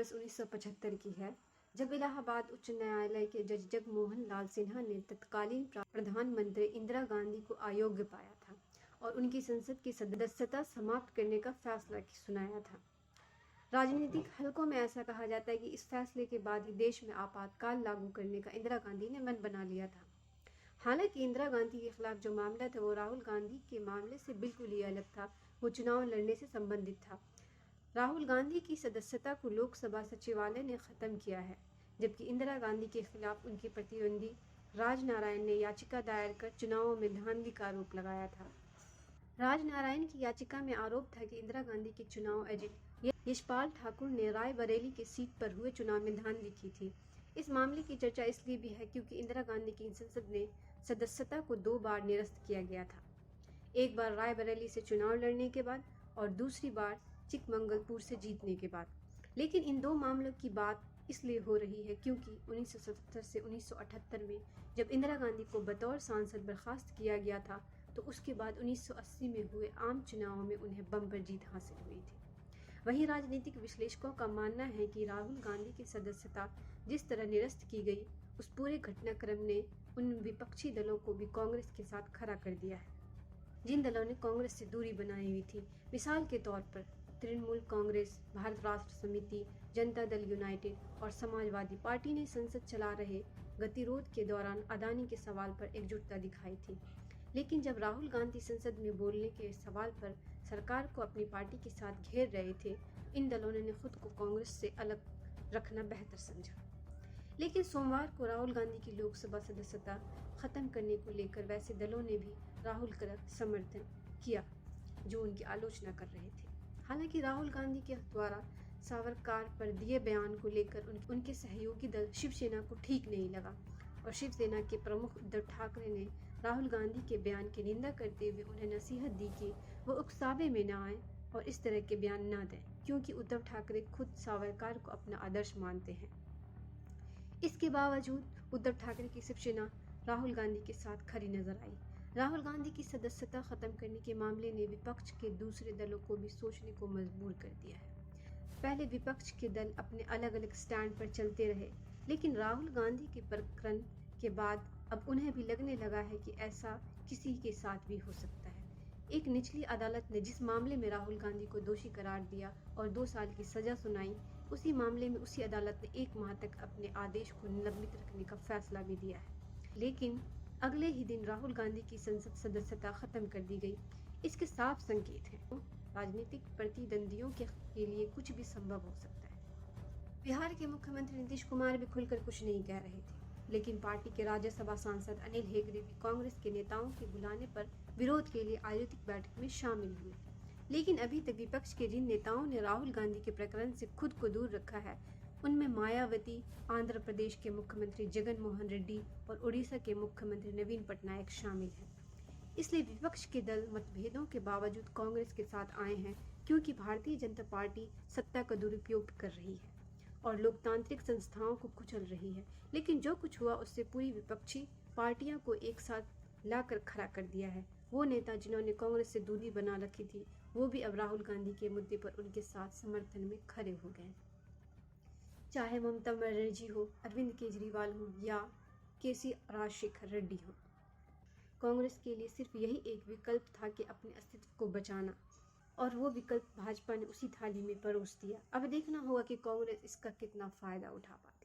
दिवस 1975 की है, जब इलाहाबाद उच्च न्यायालय के जज जगमोहन लाल सिन्हा ने तत्कालीन प्रधानमंत्री इंदिरा गांधी को अयोग्य पाया था और उनकी संसद की सदस्यता समाप्त करने का फैसला सुनाया था। राजनीतिक हलकों में ऐसा कहा जाता है कि इस फैसले के बाद ही देश में आपातकाल लागू करने का इंदिरा गांधी ने मन बना लिया था। हालांकि इंदिरा गांधी के खिलाफ जो मामला था वो राहुल गांधी के मामले से बिल्कुल ही अलग था। वो चुनाव लड़ने से संबंधित था। राहुल गांधी की सदस्यता को लोकसभा सचिवालय ने खत्म किया है, जबकि इंदिरा गांधी के खिलाफ उनके प्रतिद्वंदी राजनारायण ने याचिका दायर कर चुनावों में धांधली का आरोप लगाया था। राजनारायण की याचिका में आरोप था कि इंदिरा गांधी के चुनाव एजेंट यशपाल ठाकुर ने रायबरेली की सीट पर हुए चुनाव में धांधली की थी। इस मामले की चर्चा इसलिए भी है क्योंकि इंदिरा गांधी की संसद ने सदस्यता को 2 बार निरस्त किया गया था, एक बार रायबरेली से चुनाव लड़ने के बाद और दूसरी बार चिकमंगलपुर से जीतने के बाद। लेकिन इन 2 मामलों की बात इसलिए हो रही है क्योंकि 1977 से 1978 में जब इंदिरा गांधी को बतौर सांसद बर्खास्त किया गया था, तो उसके बाद 1980 में हुए आम चुनावों में उन्हें बम्पर जीत हासिल हुई थी। वहीं राजनीतिक विश्लेषकों का मानना है कि राहुल गांधी की सदस्यता जिस तरह निरस्त की गई, उस पूरे घटनाक्रम ने उन विपक्षी दलों को भी कांग्रेस के साथ खड़ा कर दिया है, जिन दलों ने कांग्रेस से दूरी बनाई हुई थी। मिसाल के तौर पर तृणमूल कांग्रेस, भारत राष्ट्र समिति, जनता दल यूनाइटेड और समाजवादी पार्टी ने संसद चला रहे गतिरोध के दौरान अदानी के सवाल पर एकजुटता दिखाई थी। लेकिन जब राहुल गांधी संसद में बोलने के सवाल पर सरकार को अपनी पार्टी के साथ घेर रहे थे, इन दलों ने खुद को कांग्रेस से अलग रखना बेहतर समझा। लेकिन सोमवार को राहुल गांधी की लोकसभा सदस्यता खत्म करने को लेकर वैसे दलों ने भी राहुल का समर्थन किया जो उनकी आलोचना कर रहे थे। हालांकि राहुल गांधी के द्वारा सावरकर पर दिए बयान को लेकर उनके सहयोगी दल शिवसेना को ठीक नहीं लगा और शिवसेना के प्रमुख उद्धव ठाकरे ने राहुल गांधी के बयान की निंदा करते हुए उन्हें नसीहत दी कि वो उकसावे में न आए और इस तरह के बयान न दें, क्योंकि उद्धव ठाकरे खुद सावरकर को अपना आदर्श मानते हैं। इसके बावजूद उद्धव ठाकरे की शिवसेना राहुल गांधी के साथ खड़ी नजर आई। राहुल गांधी की सदस्यता खत्म करने के मामले ने विपक्ष के दूसरे दलों को भी सोचने को मजबूर कर दिया है। पहले विपक्ष के दल अपने अलग अलग स्टैंड पर चलते रहे, लेकिन राहुल गांधी के प्रकरण के बाद अब उन्हें भी लगने लगा है कि ऐसा किसी के साथ भी हो सकता है। एक निचली अदालत ने जिस मामले में राहुल गांधी को दोषी करार दिया और 2 साल की सजा सुनाई, उसी मामले में उसी अदालत ने 1 माह तक अपने आदेश को निलंबित रखने का फैसला भी दिया है। लेकिन अगले ही दिन राहुल गांधी की संसद सदस्यता खत्म कर दी गई। इसके साफ संकेत हैं राजनीतिक प्रतिद्वंदियों के लिए कुछ भी संभव हो सकता है। बिहार के मुख्यमंत्री नीतीश कुमार भी खुलकर कुछ नहीं कह रहे थे, लेकिन पार्टी के राज्यसभा सांसद अनिल हेगड़े भी कांग्रेस के नेताओं के बुलाने पर विरोध के लिए आयोजित बैठक में शामिल हुए। लेकिन अभी तक विपक्ष के जिन नेताओं ने राहुल गांधी के प्रकरण से खुद को दूर रखा है, उनमें मायावती, आंध्र प्रदेश के मुख्यमंत्री जगन मोहन रेड्डी और उड़ीसा के मुख्यमंत्री नवीन पटनायक शामिल हैं। इसलिए विपक्ष के दल मतभेदों के बावजूद कांग्रेस के साथ आए हैं, क्योंकि भारतीय जनता पार्टी सत्ता का दुरुपयोग कर रही है और लोकतांत्रिक संस्थाओं को कुचल रही है। लेकिन जो कुछ हुआ उससे पूरी विपक्षी पार्टियां को एक साथ लाकर खड़ा कर दिया है। वो नेता जिन्होंने कांग्रेस से दूरी बना रखी थी, वो भी अब राहुल गांधी के मुद्दे पर उनके साथ समर्थन में खड़े हो गए। चाहे ममता बनर्जी हो, अरविंद केजरीवाल हो या केसी राजशेखर रेड्डी हो, कांग्रेस के लिए सिर्फ यही एक विकल्प था कि अपने अस्तित्व को बचाना, और वो विकल्प भाजपा ने उसी थाली में परोस दिया। अब देखना होगा कि कांग्रेस इसका कितना फायदा उठा पाती है।